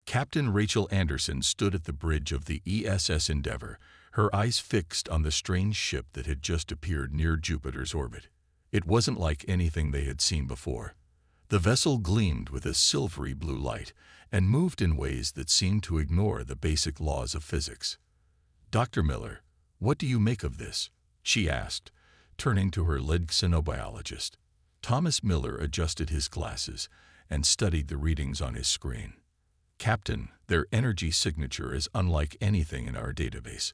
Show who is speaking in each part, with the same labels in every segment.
Speaker 1: Captain Rachel Anderson stood at the bridge of the ESS Endeavour, her eyes fixed on the strange ship that had just appeared near Jupiter's orbit. It wasn't like anything they had seen before. The vessel gleamed with a silvery blue light and moved in ways that seemed to ignore the basic laws of physics. "Dr. Miller, what do you make of this?" she asked, turning to her lead xenobiologist. Thomas Miller adjusted his glasses and studied the readings on his screen. "Captain, their energy signature is unlike anything in our database.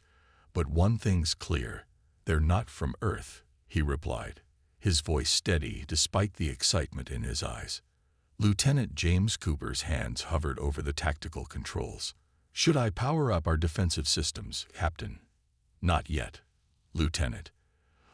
Speaker 1: But one thing's clear, they're not from Earth," he replied, his voice steady despite the excitement in his eyes. Lieutenant James Cooper's hands hovered over the tactical controls. "Should I power up our defensive systems, Captain?" "Not yet, Lieutenant.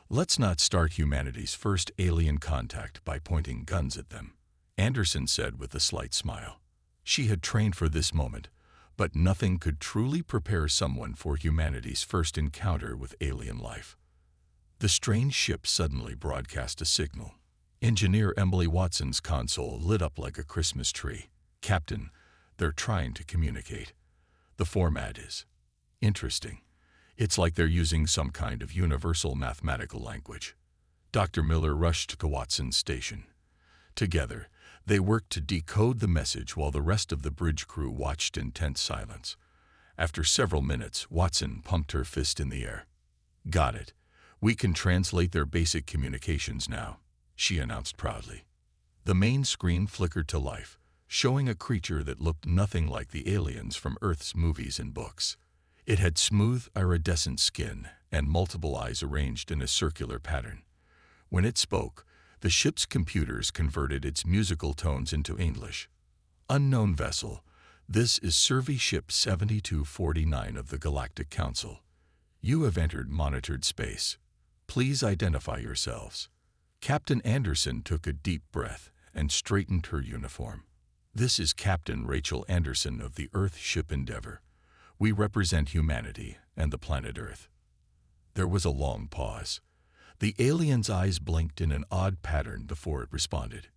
Speaker 1: Let's not start humanity's first alien contact by pointing guns at them," Anderson said with a slight smile. She had trained for this moment, but nothing could truly prepare someone for humanity's first encounter with alien life. The strange ship suddenly broadcast a signal. Engineer Emily Watson's console lit up like a Christmas tree. "Captain, they're trying to communicate. The format is interesting. It's like they're using some kind of universal mathematical language." Dr. Miller rushed to Watson's station. Together, they worked to decode the message while the rest of the bridge crew watched in tense silence. After several minutes, Watson pumped her fist in the air. "Got it. We can translate their basic communications now," she announced proudly. The main screen flickered to life, showing a creature that looked nothing like the aliens from Earth's movies and books. It had smooth, iridescent skin and multiple eyes arranged in a circular pattern. When it spoke, the ship's computers converted its musical tones into English. "Unknown vessel, this is Survey Ship 7249 of the Galactic Council. You have entered monitored space. Please identify yourselves." Captain Anderson took a deep breath and straightened her uniform. "This is Captain Rachel Anderson of the Earth Ship Endeavour. We represent humanity and the planet Earth." There was a long pause. The alien's eyes blinked in an odd pattern before it responded.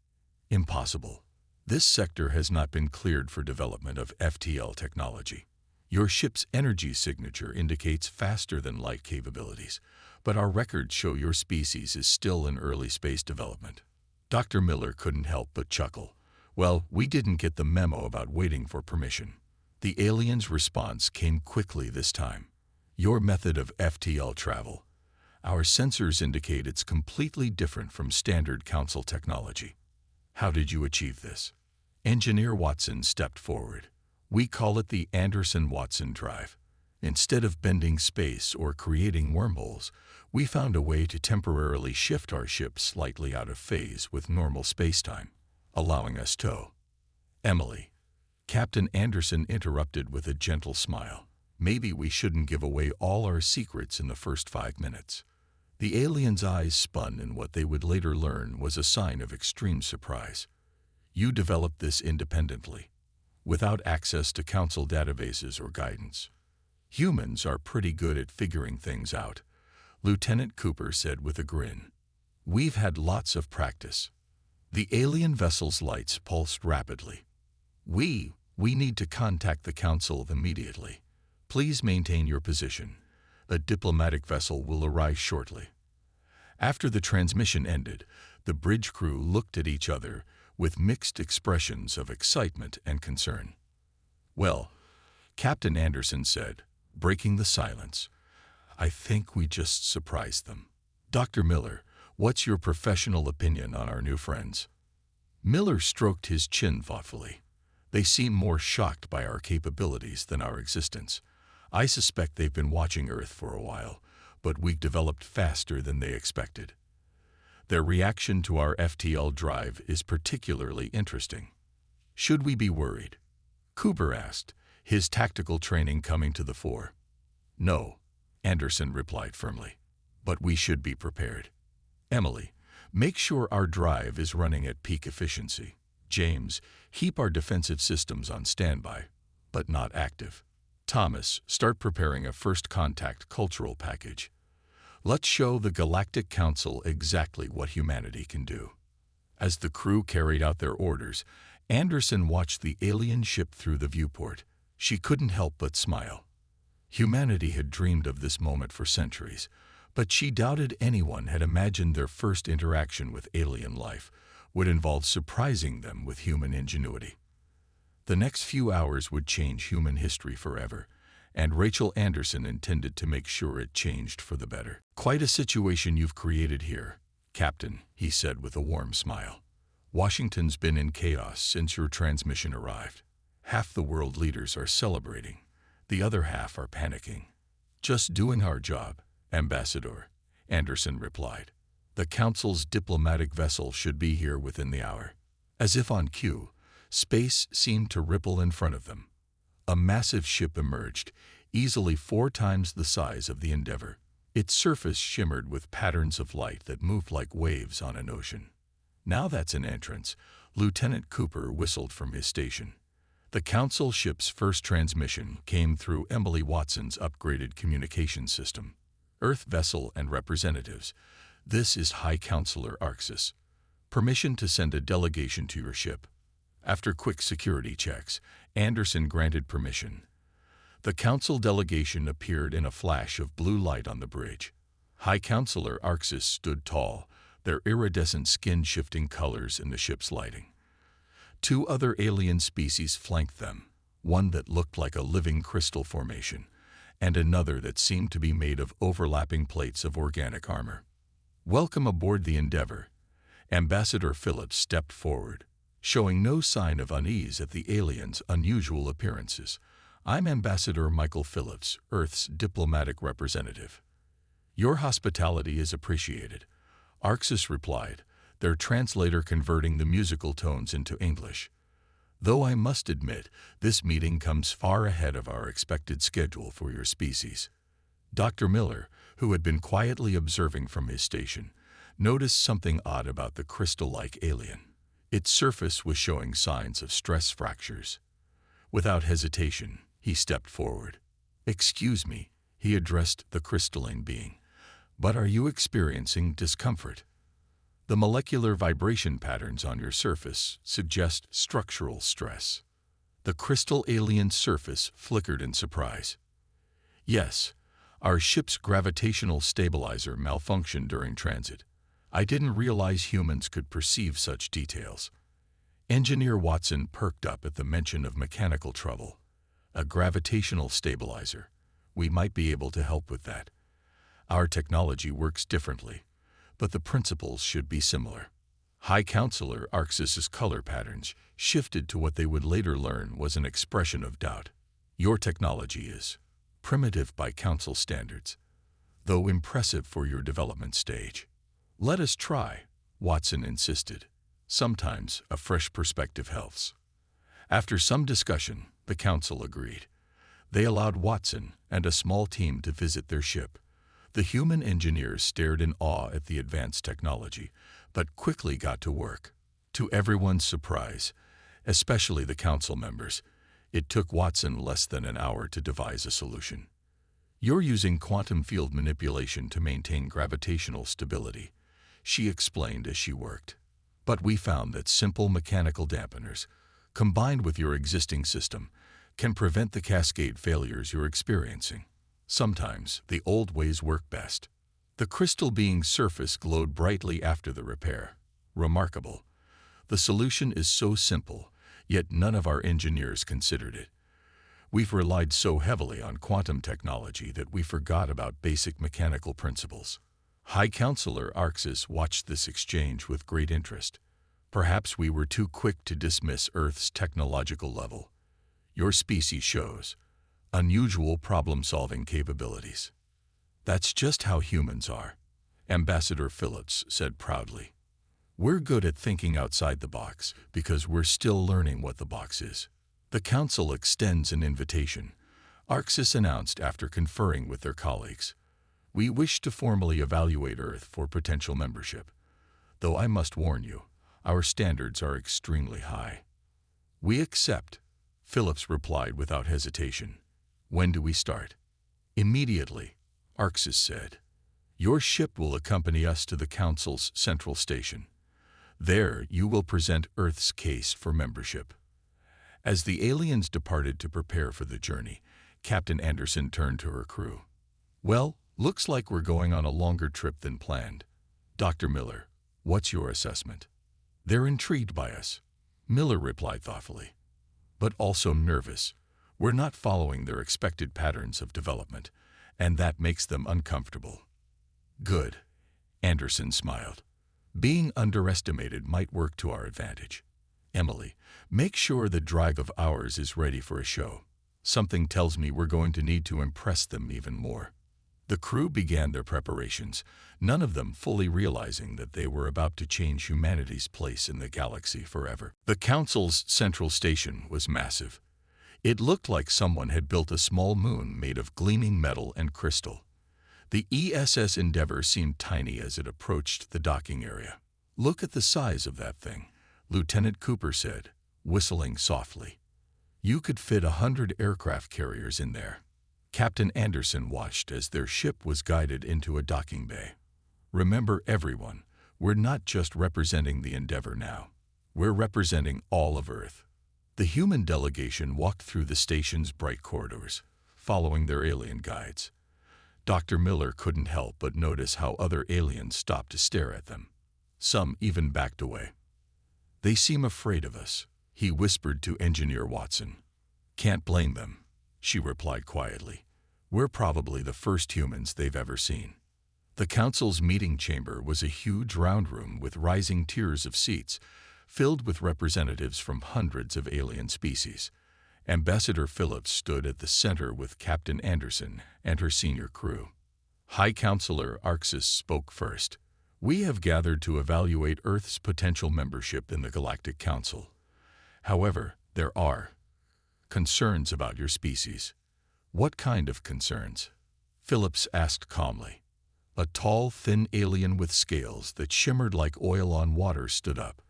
Speaker 1: "Impossible. This sector has not been cleared for development of FTL technology. Your ship's energy signature indicates faster-than-light capabilities, but our records show your species is still in early space development." Dr. Miller couldn't help but chuckle. "Well, we didn't get the memo about waiting for permission." The alien's response came quickly this time. "Your method of FTL travel. Our sensors indicate it's completely different from standard Council technology." "How did you achieve this?" Engineer Watson stepped forward. "We call it the Anderson-Watson drive. Instead of bending space or creating wormholes, we found a way to temporarily shift our ship slightly out of phase with normal spacetime, allowing us to—" "Emily," Captain Anderson interrupted with a gentle smile, "maybe we shouldn't give away all our secrets in the first 5 minutes." The alien's eyes spun in what they would later learn was a sign of extreme surprise. "You developed this independently, without access to Council databases or guidance. Humans are pretty good at figuring things out," Lieutenant Cooper said with a grin. "We've had lots of practice." The alien vessel's lights pulsed rapidly. We need to contact the Council immediately. Please maintain your position. A diplomatic vessel will arrive shortly." After the transmission ended, the bridge crew looked at each other with mixed expressions of excitement and concern. "Well," Captain Anderson said, breaking the silence, "I think we just surprised them. Dr. Miller, what's your professional opinion on our new friends?" Miller stroked his chin thoughtfully. "They seem more shocked by our capabilities than our existence. I suspect they've been watching Earth for a while, but we've developed faster than they expected. Their reaction to our FTL drive is particularly interesting." "Should we be worried?" Cooper asked, his tactical training coming to the fore. "No," Anderson replied firmly, "but we should be prepared. Emily, make sure our drive is running at peak efficiency. James, keep our defensive systems on standby, but not active. Thomas, start preparing a first contact cultural package. Let's show the Galactic Council exactly what humanity can do." As the crew carried out their orders, Anderson watched the alien ship through the viewport. She couldn't help but smile. Humanity had dreamed of this moment for centuries, but she doubted anyone had imagined their first interaction with alien life would involve surprising them with human ingenuity. The next few hours would change human history forever, and Rachel Anderson intended to make sure it changed for the better. "Quite a situation you've created here, Captain," he said with a warm smile. "Washington's been in chaos since your transmission arrived. Half the world leaders are celebrating, the other half are panicking." "Just doing our job, Ambassador," Anderson replied. "The Council's diplomatic vessel should be here within the hour." As if on cue, space seemed to ripple in front of them. A massive ship emerged, easily 4 times the size of the Endeavour. Its surface shimmered with patterns of light that moved like waves on an ocean. "Now that's an entrance," Lieutenant Cooper whistled from his station. The Council ship's first transmission came through Emily Watson's upgraded communication system. "Earth vessel and representatives, this is High Counselor Arxis. Permission to send a delegation to your ship." After quick security checks, Anderson granted permission. The Council delegation appeared in a flash of blue light on the bridge. High Counselor Arxis stood tall, their iridescent skin shifting colors in the ship's lighting. 2 other alien species flanked them, one that looked like a living crystal formation, and another that seemed to be made of overlapping plates of organic armor. "Welcome aboard the Endeavour." Ambassador Phillips stepped forward, showing no sign of unease at the aliens' unusual appearances. "I'm Ambassador Michael Phillips, Earth's diplomatic representative." "Your hospitality is appreciated," Arxis replied, their translator converting the musical tones into English. "Though I must admit, this meeting comes far ahead of our expected schedule for your species." Dr. Miller, who had been quietly observing from his station, noticed something odd about the crystal-like alien. Its surface was showing signs of stress fractures. Without hesitation, he stepped forward. "Excuse me," he addressed the crystalline being, "but are you experiencing discomfort? The molecular vibration patterns on your surface suggest structural stress." The crystal alien's surface flickered in surprise. "Yes, our ship's gravitational stabilizer malfunctioned during transit. I didn't realize humans could perceive such details." Engineer Watson perked up at the mention of mechanical trouble. "A gravitational stabilizer. We might be able to help with that. Our technology works differently, but the principles should be similar." High Counselor Arxis's color patterns shifted to what they would later learn was an expression of doubt. "Your technology is primitive by Council standards, though impressive for your development stage." "Let us try," Watson insisted. "Sometimes a fresh perspective helps." After some discussion, the Council agreed. They allowed Watson and a small team to visit their ship. The human engineers stared in awe at the advanced technology, but quickly got to work. To everyone's surprise, especially the Council members, it took Watson less than an hour to devise a solution. "You're using quantum field manipulation to maintain gravitational stability," she explained as she worked. "But we found that simple mechanical dampeners, combined with your existing system, can prevent the cascade failures you're experiencing. Sometimes the old ways work best." The crystal being's surface glowed brightly after the repair. "Remarkable. The solution is so simple, yet none of our engineers considered it. We've relied so heavily on quantum technology that we forgot about basic mechanical principles." High Counselor Arxis watched this exchange with great interest. "Perhaps we were too quick to dismiss Earth's technological level. Your species shows unusual problem-solving capabilities." "That's just how humans are," Ambassador Phillips said proudly. "We're good at thinking outside the box because we're still learning what the box is." "The Council extends an invitation," Arxis announced after conferring with their colleagues. "We wish to formally evaluate Earth for potential membership. Though I must warn you, our standards are extremely high." "We accept," Phillips replied without hesitation. "When do we start?" "Immediately," Arxis said. "Your ship will accompany us to the Council's central station. There, you will present Earth's case for membership." As the aliens departed to prepare for the journey, Captain Anderson turned to her crew. "Well, looks like we're going on a longer trip than planned. Dr. Miller, what's your assessment?" "They're intrigued by us," Miller replied thoughtfully, "but also nervous. We're not following their expected patterns of development, and that makes them uncomfortable." "Good," Anderson smiled. "Being underestimated might work to our advantage. Emily, make sure the drive of ours is ready for a show. Something tells me we're going to need to impress them even more." The crew began their preparations, none of them fully realizing that they were about to change humanity's place in the galaxy forever. The Council's central station was massive. It looked like someone had built a small moon made of gleaming metal and crystal. The ESS Endeavour seemed tiny as it approached the docking area. "Look at the size of that thing," Lieutenant Cooper said, whistling softly. "You could fit 100 aircraft carriers in there." Captain Anderson watched as their ship was guided into a docking bay. "Remember, everyone, we're not just representing the Endeavour now. We're representing all of Earth." The human delegation walked through the station's bright corridors, following their alien guides. Dr. Miller couldn't help but notice how other aliens stopped to stare at them. Some even backed away. "They seem afraid of us," he whispered to Engineer Watson. "Can't blame them," she replied quietly. "We're probably the first humans they've ever seen." The Council's meeting chamber was a huge round room with rising tiers of seats, filled with representatives from hundreds of alien species. Ambassador Phillips stood at the center with Captain Anderson and her senior crew. High Counselor Orcs spoke first. "We have gathered to evaluate Earth's potential membership in the Galactic Council. However, there are concerns about your species." "What kind of concerns?" Phillips asked calmly. A tall, thin alien with scales that shimmered like oil on water stood up.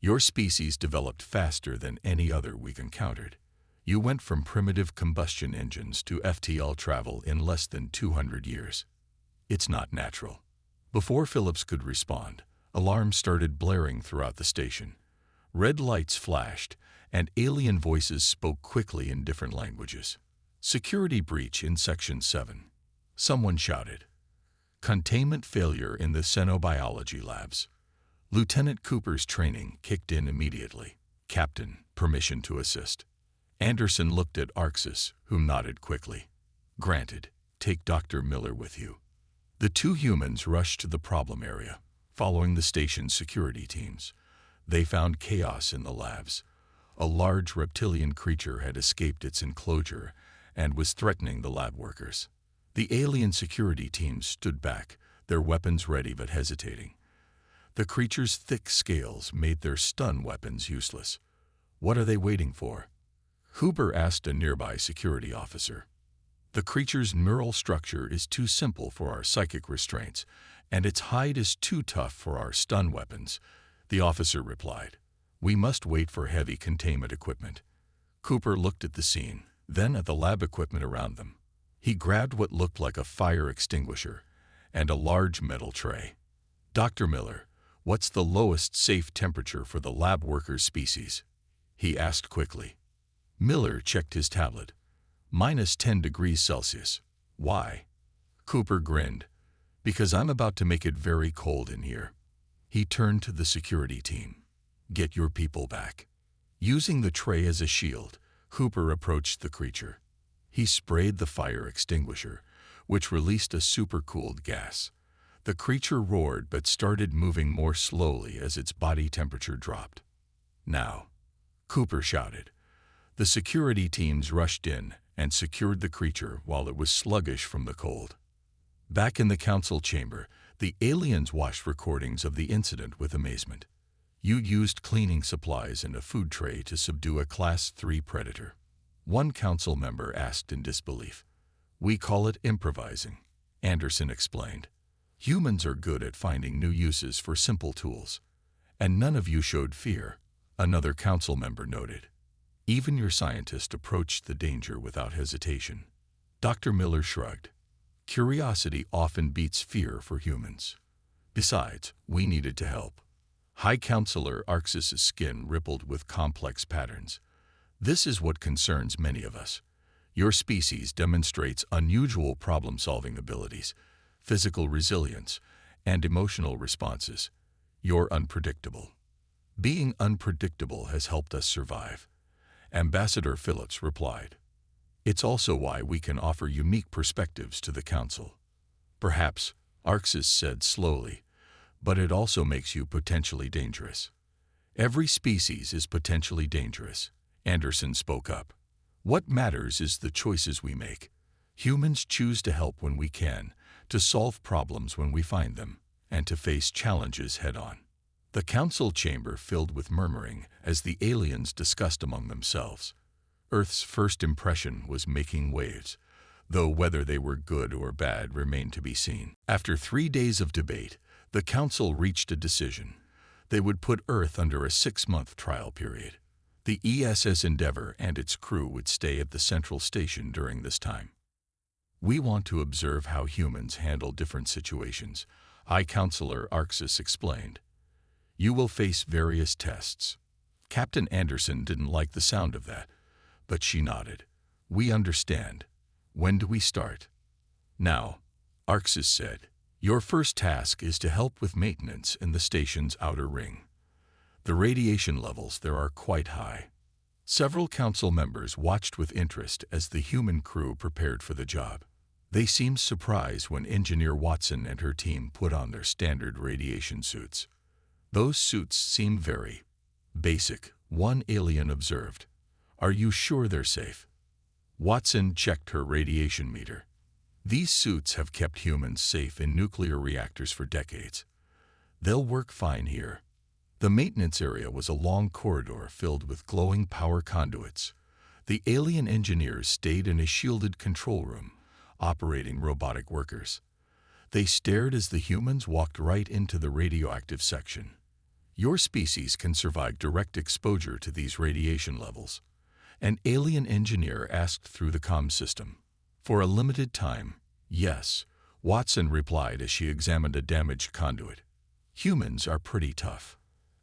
Speaker 1: "Your species developed faster than any other we've encountered. You went from primitive combustion engines to FTL travel in less than 200 years. It's not natural." Before Phillips could respond, alarms started blaring throughout the station. Red lights flashed, and alien voices spoke quickly in different languages. "Security breach in Section 7. Someone shouted. "Containment failure in the xenobiology labs." Lieutenant Cooper's training kicked in immediately. "Captain, permission to assist." Anderson looked at Orcs, who nodded quickly. "Granted. Take Dr. Miller with you." The two humans rushed to the problem area, following the station's security teams. They found chaos in the labs. A large reptilian creature had escaped its enclosure and was threatening the lab workers. The alien security teams stood back, their weapons ready but hesitating. The creature's thick scales made their stun weapons useless. "What are they waiting for?" Huber asked a nearby security officer. "The creature's neural structure is too simple for our psychic restraints, and its hide is too tough for our stun weapons," the officer replied. "We must wait for heavy containment equipment." Cooper looked at the scene, then at the lab equipment around them. He grabbed what looked like a fire extinguisher and a large metal tray. "Dr. Miller, what's the lowest safe temperature for the lab worker's species?" he asked quickly. Miller checked his tablet. -10 degrees Celsius. "Why?" Cooper grinned. "Because I'm about to make it very cold in here." He turned to the security team. "Get your people back." Using the tray as a shield, Cooper approached the creature. He sprayed the fire extinguisher, which released a supercooled gas. The creature roared but started moving more slowly as its body temperature dropped. "Now," Cooper shouted. The security teams rushed in and secured the creature while it was sluggish from the cold. Back in the council chamber, the aliens watched recordings of the incident with amazement. "You used cleaning supplies and a food tray to subdue a Class 3 predator," one council member asked in disbelief. "We call it improvising," Anderson explained. "Humans are good at finding new uses for simple tools. And none of you showed fear," another council member noted. "Even your scientist approached the danger without hesitation." Dr. Miller shrugged. "Curiosity often beats fear for humans. Besides, we needed to help." High Counselor Arx's skin rippled with complex patterns. This is what concerns many of us. Your species demonstrates unusual problem-solving abilities, physical resilience, and emotional responses. You're unpredictable. Being unpredictable has helped us survive, Ambassador Phillips replied. It's also why we can offer unique perspectives to the Council. Perhaps, Arxis said slowly, but it also makes you potentially dangerous. Every species is potentially dangerous, Anderson spoke up. What matters is the choices we make. Humans choose to help when we can, to solve problems when we find them, and to face challenges head-on. The council chamber filled with murmuring as the aliens discussed among themselves. Earth's first impression was making waves, though whether they were good or bad remained to be seen. After 3 days of debate, the council reached a decision. They would put Earth under a 6-month trial period. The ESS Endeavour and its crew would stay at the central station during this time. We want to observe how humans handle different situations, High Counselor Arxis explained. You will face various tests. Captain Anderson didn't like the sound of that, but she nodded. We understand. When do we start? Now, Arxis said. Your first task is to help with maintenance in the station's outer ring. The radiation levels there are quite high. Several council members watched with interest as the human crew prepared for the job. They seemed surprised when Engineer Watson and her team put on their standard radiation suits. Those suits seem very basic, one alien observed. Are you sure they're safe? Watson checked her radiation meter. These suits have kept humans safe in nuclear reactors for decades. They'll work fine here. The maintenance area was a long corridor filled with glowing power conduits. The alien engineers stayed in a shielded control room, operating robotic workers. They stared as the humans walked right into the radioactive section. Your species can survive direct exposure to these radiation levels. An alien engineer asked through the comm system. For a limited time, yes, Watson replied as she examined a damaged conduit. Humans are pretty tough.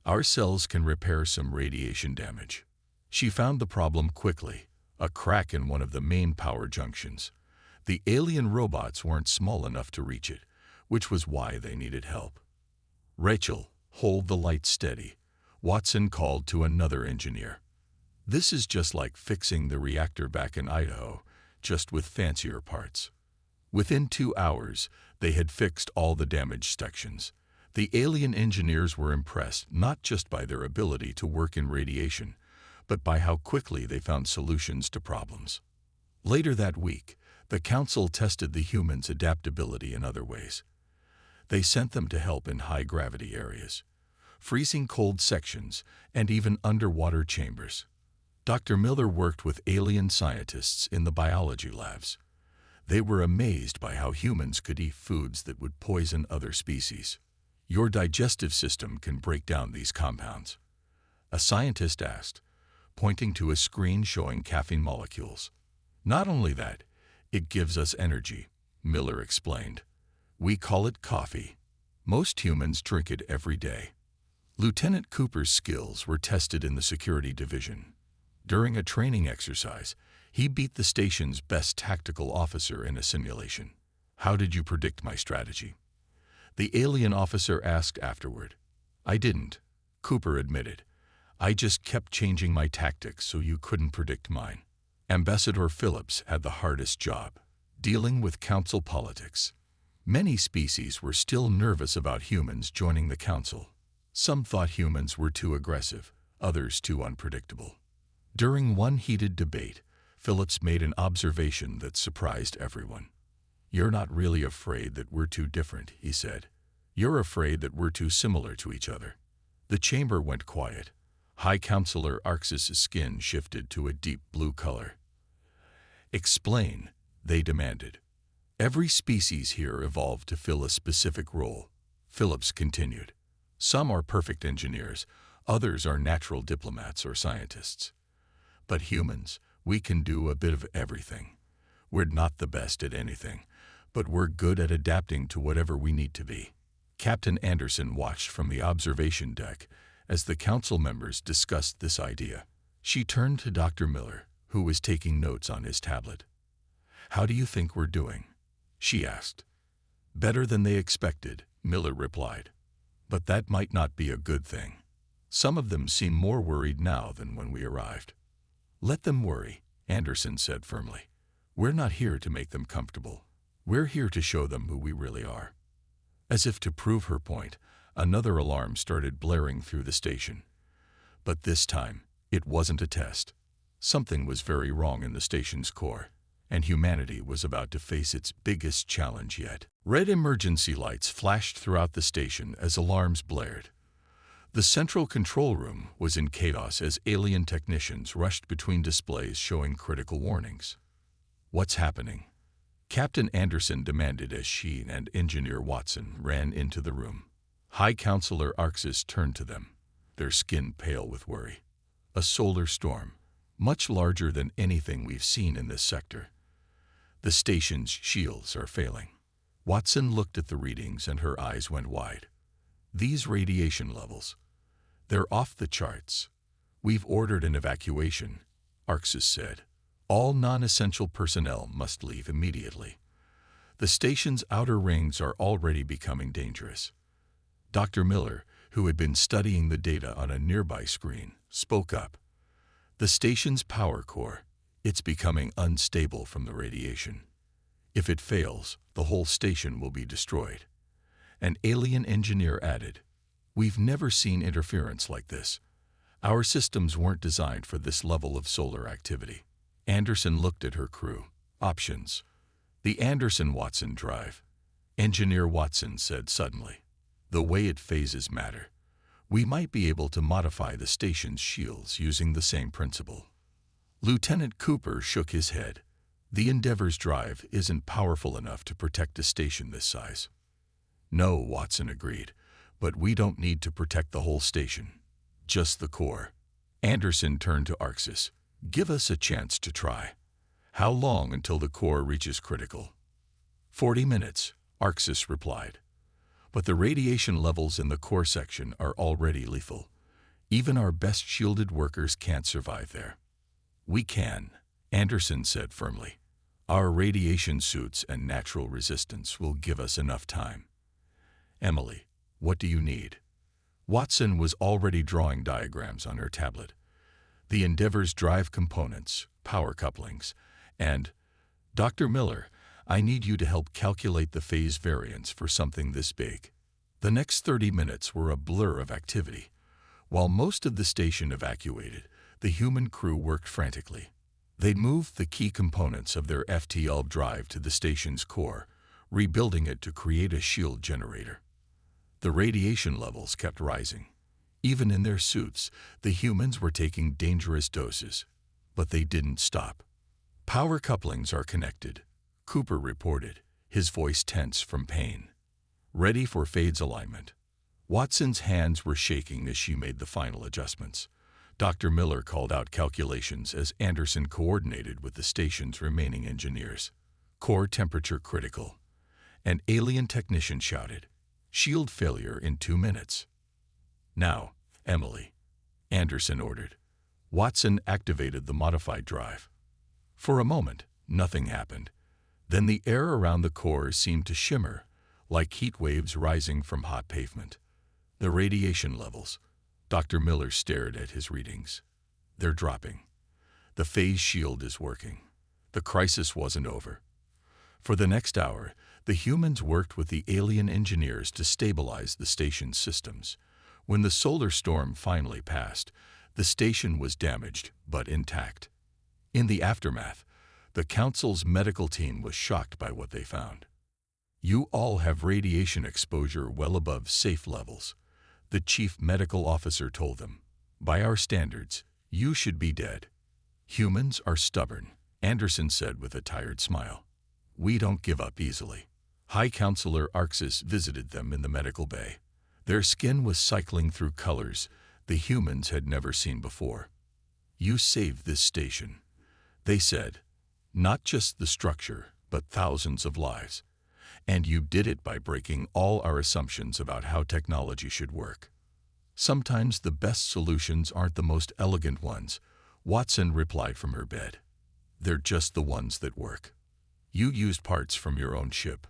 Speaker 1: Our cells can repair some radiation damage. She found the problem quickly, a crack in one of the main power junctions. The alien robots weren't small enough to reach it, which was why they needed help. Rachel, hold the light steady, Watson called to another engineer. This is just like fixing the reactor back in Idaho, just with fancier parts. Within 2 hours, they had fixed all the damaged sections. The alien engineers were impressed not just by their ability to work in radiation, but by how quickly they found solutions to problems. Later that week, the council tested the humans' adaptability in other ways. They sent them to help in high-gravity areas, freezing cold sections, and even underwater chambers. Dr. Miller worked with alien scientists in the biology labs. They were amazed by how humans could eat foods that would poison other species. Your digestive system can break down these compounds, a scientist asked, pointing to a screen showing caffeine molecules. Not only that, it gives us energy, Miller explained. We call it coffee. Most humans drink it every day. Lieutenant Cooper's skills were tested in the security division. During a training exercise, he beat the station's best tactical officer in a simulation. How did you predict my strategy? The alien officer asked afterward. I didn't, Cooper admitted. I just kept changing my tactics so you couldn't predict mine. Ambassador Phillips had the hardest job, dealing with council politics. Many species were still nervous about humans joining the council. Some thought humans were too aggressive, others too unpredictable. During one heated debate, Phillips made an observation that surprised everyone. You're not really afraid that we're too different, he said. You're afraid that we're too similar to each other. The chamber went quiet. High Counselor Arxis' skin shifted to a deep blue color. Explain, they demanded. Every species here evolved to fill a specific role, Phillips continued. Some are perfect engineers, others are natural diplomats or scientists. But humans, we can do a bit of everything. We're not the best at anything, but we're good at adapting to whatever we need to be. Captain Anderson watched from the observation deck as the council members discussed this idea. She turned to Dr. Miller, who was taking notes on his tablet. "How do you think we're doing?" she asked. "Better than they expected," Miller replied. "But that might not be a good thing. Some of them seem more worried now than when we arrived." "Let them worry," Anderson said firmly. "We're not here to make them comfortable. We're here to show them who we really are." As if to prove her point, another alarm started blaring through the station. But this time, it wasn't a test. Something was very wrong in the station's core, and humanity was about to face its biggest challenge yet. Red emergency lights flashed throughout the station as alarms blared. The central control room was in chaos as alien technicians rushed between displays showing critical warnings. "What's happening?" Captain Anderson demanded as she and Engineer Watson ran into the room. High Counselor Orcs turned to them, their skin pale with worry. "A solar storm, much larger than anything we've seen in this sector. The station's shields are failing." Watson looked at the readings and her eyes went wide. "These radiation levels, they're off the charts. We've ordered an evacuation," Orcs said. "All non-essential personnel must leave immediately. The station's outer rings are already becoming dangerous." Dr. Miller, who had been studying the data on a nearby screen, spoke up. "The station's power core, it's becoming unstable from the radiation. If it fails, the whole station will be destroyed." An alien engineer added, "We've never seen interference like this. Our systems weren't designed for this level of solar activity." Anderson looked at her crew. "Options. The Anderson-Watson drive," Engineer Watson said suddenly. "The way it phases matter. We might be able to modify the station's shields using the same principle." Lieutenant Cooper shook his head. "The Endeavor's drive isn't powerful enough to protect a station this size." "No," Watson agreed, "but we don't need to protect the whole station. Just the core." Anderson turned to Orcs. "Give us a chance to try. How long until the core reaches critical?" 40 minutes, Orcs replied. "But the radiation levels in the core section are already lethal. Even our best shielded workers can't survive there." "We can," Anderson said firmly. "Our radiation suits and natural resistance will give us enough time." "Emily, what do you need?" Watson was already drawing diagrams on her tablet. "The Endeavor's drive components, power couplings, and Dr. Miller, I need you to help calculate the phase variance for something this big." The next 30 minutes were a blur of activity. While most of the station evacuated, the human crew worked frantically. They'd moved the key components of their FTL drive to the station's core, rebuilding it to create a shield generator. The radiation levels kept rising. Even in their suits, the humans were taking dangerous doses. But they didn't stop. "Power couplings are connected," Cooper reported, his voice tense from pain. "Ready for phase alignment." Watson's hands were shaking as she made the final adjustments. Dr. Miller called out calculations as Anderson coordinated with the station's remaining engineers. "Core temperature critical." An alien technician shouted, "Shield failure in 2 minutes." "Now, Emily," Anderson ordered. Watson activated the modified drive. For a moment, nothing happened. Then the air around the core seemed to shimmer, like heat waves rising from hot pavement. "The radiation levels," Dr. Miller stared at his readings. "They're dropping. The phase shield is working." The crisis wasn't over. For the next hour, the humans worked with the alien engineers to stabilize the station's systems. When the solar storm finally passed, the station was damaged but intact. In the aftermath, the Council's medical team was shocked by what they found. "You all have radiation exposure well above safe levels," the chief medical officer told them. "By our standards, you should be dead." "Humans are stubborn," Anderson said with a tired smile. "We don't give up easily." High Counselor Orcs visited them in the medical bay. Their skin was cycling through colors the humans had never seen before. "You saved this station," they said. "Not just the structure, but thousands of lives." And you did it by breaking all our assumptions about how technology should work. Sometimes the best solutions aren't the most elegant ones, Watson replied from her bed. They're just the ones that work. You used parts from your own ship,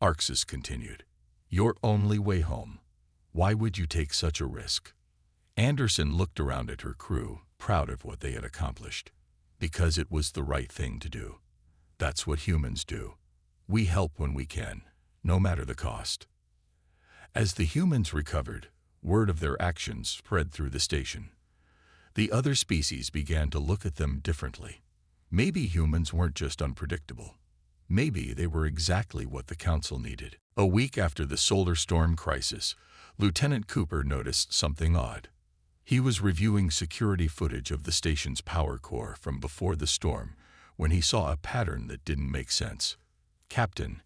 Speaker 1: Orcs continued. Your only way home. Why would you take such a risk? Anderson looked around at her crew, proud of what they had accomplished. Because it was the right thing to do. That's what humans do. We help when we can, no matter the cost. As the humans recovered, word of their actions spread through the station. The other species began to look at them differently. Maybe humans weren't just unpredictable. Maybe they were exactly what the council needed. A week after the solar storm crisis, Lieutenant Cooper noticed something odd. He was reviewing security footage of the station's power core from before the storm when he saw a pattern that didn't make sense. Captain,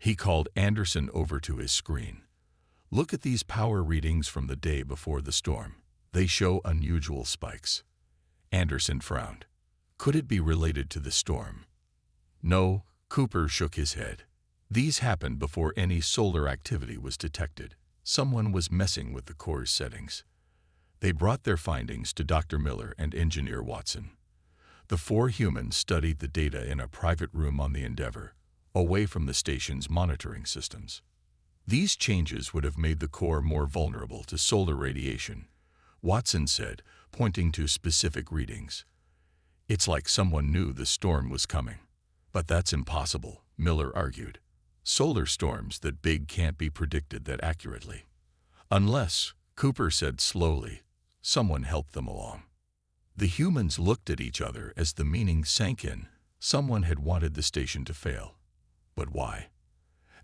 Speaker 1: he called Anderson over to his screen. Look at these power readings from the day before the storm. They show unusual spikes. Anderson frowned. Could it be related to the storm? No, Cooper shook his head. These happened before any solar activity was detected. Someone was messing with the core's settings. They brought their findings to Dr. Miller and Engineer Watson. The 4 humans studied the data in a private room on the Endeavour, away from the station's monitoring systems. These changes would have made the core more vulnerable to solar radiation, Watson said, pointing to specific readings. It's like someone knew the storm was coming. But that's impossible, Miller argued. Solar storms that big can't be predicted that accurately. Unless, Cooper said slowly, someone helped them along. The humans looked at each other as the meaning sank in. Someone had wanted the station to fail. But why?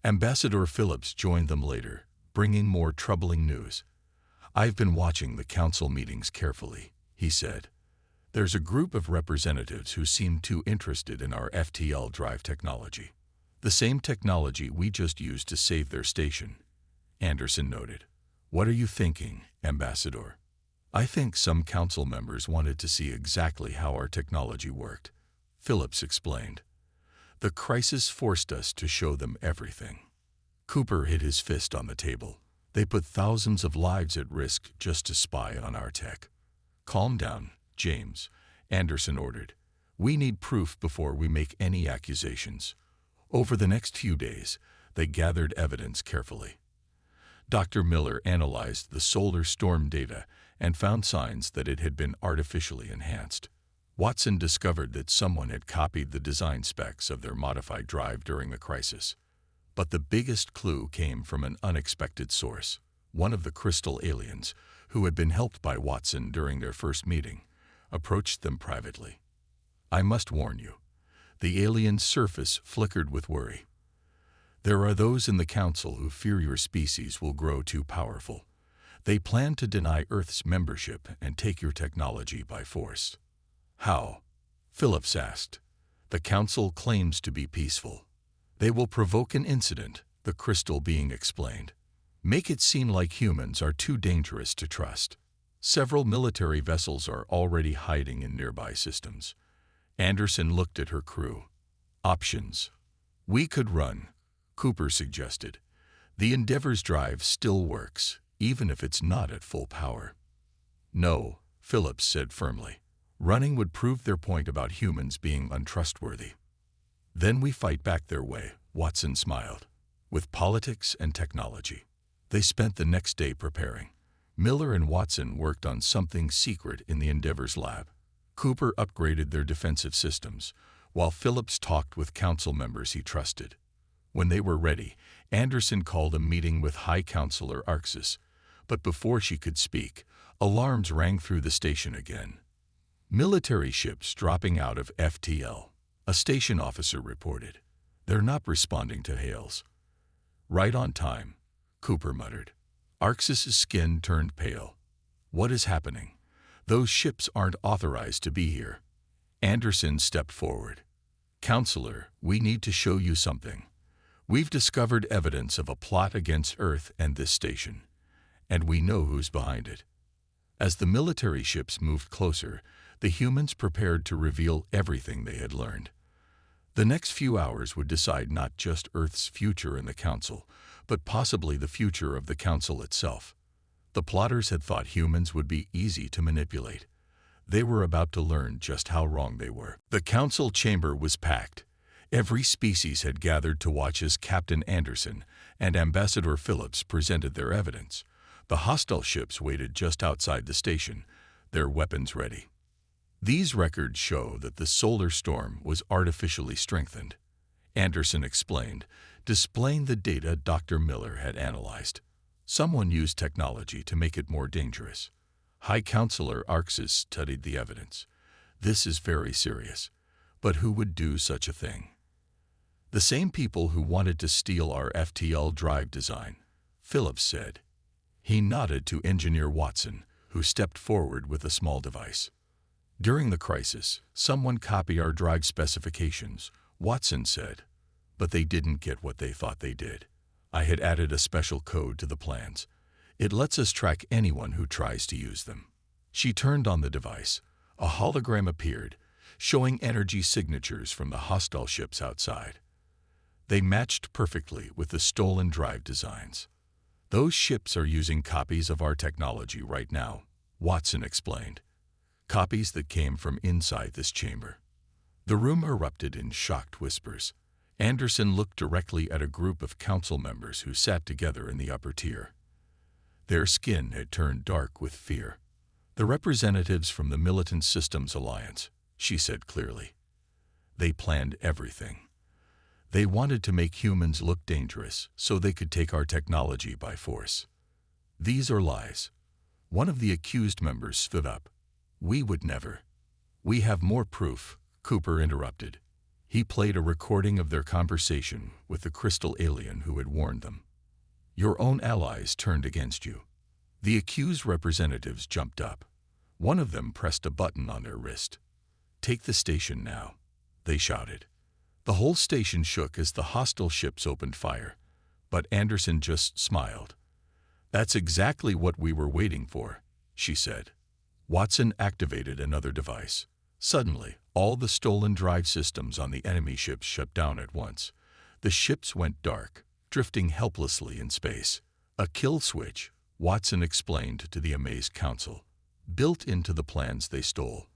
Speaker 1: Ambassador Phillips joined them later, bringing more troubling news. I've been watching the council meetings carefully, he said. There's a group of representatives who seem too interested in our FTL drive technology. The same technology we just used to save their station. Anderson noted. What are you thinking, Ambassador? I think some council members wanted to see exactly how our technology worked, Phillips explained. The crisis forced us to show them everything. Cooper hit his fist on the table. They put thousands of lives at risk just to spy on our tech. Calm down, James, Anderson ordered. We need proof before we make any accusations. Over the next few days, they gathered evidence carefully. Dr. Miller analyzed the solar storm data and found signs that it had been artificially enhanced. Watson discovered that someone had copied the design specs of their modified drive during the crisis. But the biggest clue came from an unexpected source, one of the crystal aliens, who had been helped by Watson during their first meeting, approached them privately. I must warn you, the alien's surface flickered with worry. There are those in the council who fear your species will grow too powerful. They plan to deny Earth's membership and take your technology by force. How? Phillips asked. The council claims to be peaceful. They will provoke an incident, the crystal being explained. Make it seem like humans are too dangerous to trust. Several military vessels are already hiding in nearby systems. Anderson looked at her crew. Options. We could run, Cooper suggested. The Endeavour's drive still works, even if it's not at full power. No, Phillips said firmly. Running would prove their point about humans being untrustworthy. Then we fight back their way, Watson smiled. With politics and technology. They spent the next day preparing. Miller and Watson worked on something secret in the Endeavour's lab. Cooper upgraded their defensive systems, while Phillips talked with council members he trusted. When they were ready, Anderson called a meeting with High Counselor Orcs, but before she could speak, alarms rang through the station again. Military ships dropping out of FTL, a station officer reported. They're not responding to hails. Right on time, Cooper muttered. Orcs' skin turned pale. What is happening? Those ships aren't authorized to be here. Anderson stepped forward. Counselor, we need to show you something. We've discovered evidence of a plot against Earth and this station, and we know who's behind it. As the military ships moved closer, the humans prepared to reveal everything they had learned. The next few hours would decide not just Earth's future in the Council, but possibly the future of the Council itself. The plotters had thought humans would be easy to manipulate. They were about to learn just how wrong they were. The Council chamber was packed. Every species had gathered to watch as Captain Anderson and Ambassador Phillips presented their evidence. The hostile ships waited just outside the station, their weapons ready. These records show that the solar storm was artificially strengthened, Anderson explained, displaying the data Dr. Miller had analyzed. Someone used technology to make it more dangerous. High Counselor Orcs studied the evidence. This is very serious. But who would do such a thing? The same people who wanted to steal our FTL drive design, Phillips said. He nodded to Engineer Watson, who stepped forward with a small device. During the crisis, someone copied our drive specifications, Watson said. But they didn't get what they thought they did. I had added a special code to the plans. It lets us track anyone who tries to use them. She turned on the device. A hologram appeared, showing energy signatures from the hostile ships outside. They matched perfectly with the stolen drive designs. Those ships are using copies of our technology right now, Watson explained. Copies that came from inside this chamber. The room erupted in shocked whispers. Anderson looked directly at a group of council members who sat together in the upper tier. Their skin had turned dark with fear. The representatives from the Militant Systems Alliance, she said clearly. They planned everything. They wanted to make humans look dangerous so they could take our technology by force. These are lies. One of the accused members stood up. We would never. We have more proof, Cooper interrupted. He played a recording of their conversation with the crystal alien who had warned them. Your own allies turned against you. The accused representatives jumped up. One of them pressed a button on their wrist. Take the station now, they shouted. The whole station shook as the hostile ships opened fire, but Anderson just smiled. That's exactly what we were waiting for, she said. Watson activated another device. Suddenly, all the stolen drive systems on the enemy ships shut down at once. The ships went dark, drifting helplessly in space. A kill switch, Watson explained to the amazed council, built into the plans they stole.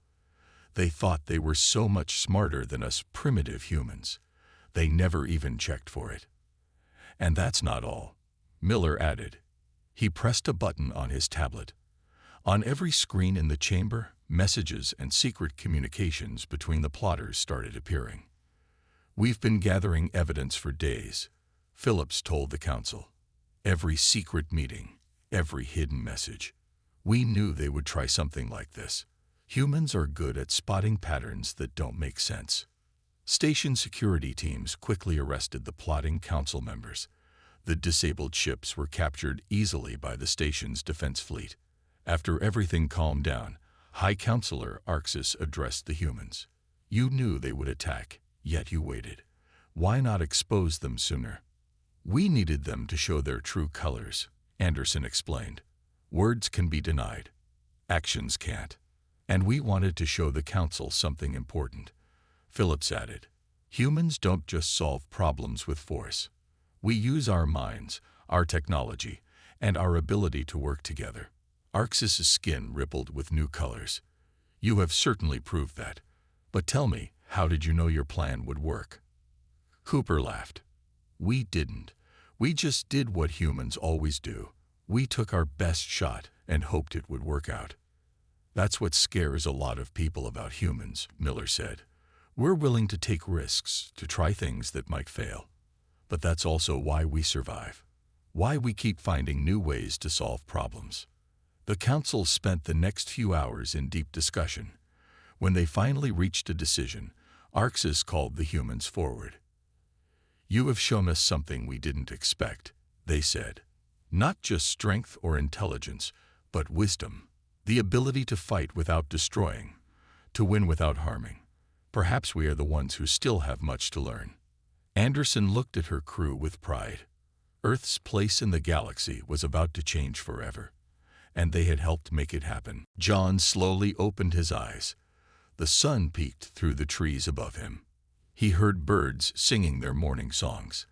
Speaker 1: They thought they were so much smarter than us primitive humans. They never even checked for it. And that's not all, Miller added. He pressed a button on his tablet. On every screen in the chamber, messages and secret communications between the plotters started appearing. We've been gathering evidence for days, Phillips told the council. Every secret meeting, every hidden message. We knew they would try something like this. Humans are good at spotting patterns that don't make sense. Station security teams quickly arrested the plotting council members. The disabled ships were captured easily by the station's defense fleet. After everything calmed down, High Counselor Orcs addressed the humans. You knew they would attack, yet you waited. Why not expose them sooner? We needed them to show their true colors, Anderson explained. Words can be denied. Actions can't. And we wanted to show the council something important. Phillips added, humans don't just solve problems with force. We use our minds, our technology, and our ability to work together. Orcs' skin rippled with new colors. You have certainly proved that. But tell me, how did you know your plan would work? Cooper laughed. We didn't. We just did what humans always do. We took our best shot and hoped it would work out. That's what scares a lot of people about humans, Miller said. We're willing to take risks, to try things that might fail. But that's also why we survive. Why we keep finding new ways to solve problems. The council spent the next few hours in deep discussion. When they finally reached a decision, Orcs called the humans forward. You have shown us something we didn't expect, they said. Not just strength or intelligence, but wisdom. The ability to fight without destroying, to win without harming. Perhaps we are the ones who still have much to learn. Anderson looked at her crew with pride. Earth's place in the galaxy was about to change forever, and they had helped make it happen. John slowly opened his eyes. The sun peeked through the trees above him. He heard birds singing their morning songs.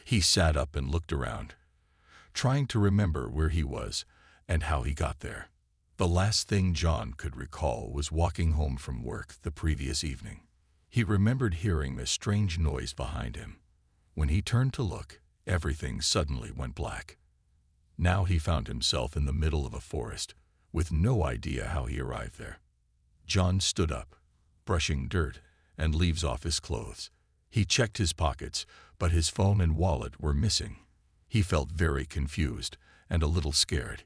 Speaker 1: He sat up and looked around, trying to remember where he was and how he got there. The last thing John could recall was walking home from work the previous evening. He remembered hearing a strange noise behind him. When he turned to look, everything suddenly went black. Now he found himself in the middle of a forest, with no idea how he arrived there. John stood up, brushing dirt and leaves off his clothes. He checked his pockets, but his phone and wallet were missing. He felt very confused and a little scared.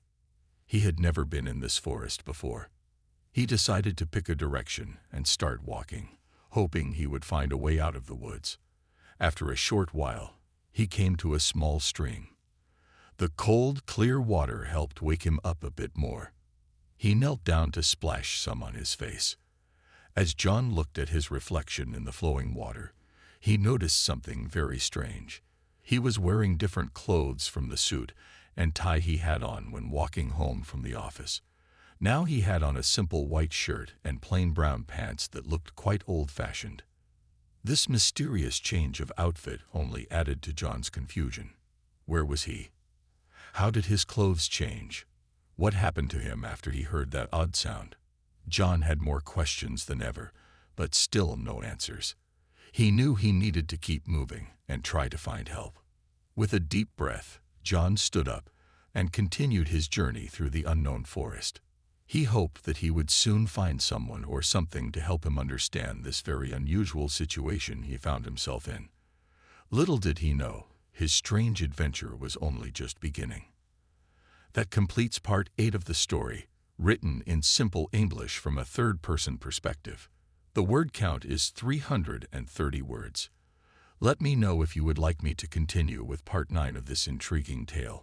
Speaker 1: He had never been in this forest before. He decided to pick a direction and start walking, hoping he would find a way out of the woods. After a short while, he came to a small stream. The cold, clear water helped wake him up a bit more. He knelt down to splash some on his face. As John looked at his reflection in the flowing water, he noticed something very strange. He was wearing different clothes from the suit and tie he had on when walking home from the office. Now he had on a simple white shirt and plain brown pants that looked quite old-fashioned. This mysterious change of outfit only added to John's confusion. Where was he? How did his clothes change? What happened to him after he heard that odd sound? John had more questions than ever, but still no answers. He knew he needed to keep moving and try to find help. With a deep breath, John stood up and continued his journey through the unknown forest. He hoped that he would soon find someone or something to help him understand this very unusual situation he found himself in. Little did he know, his strange adventure was only just beginning. That completes part 8 of the story, written in simple English from a third-person perspective. The word count is 330 words. Let me know if you would like me to continue with part 9 of this intriguing tale.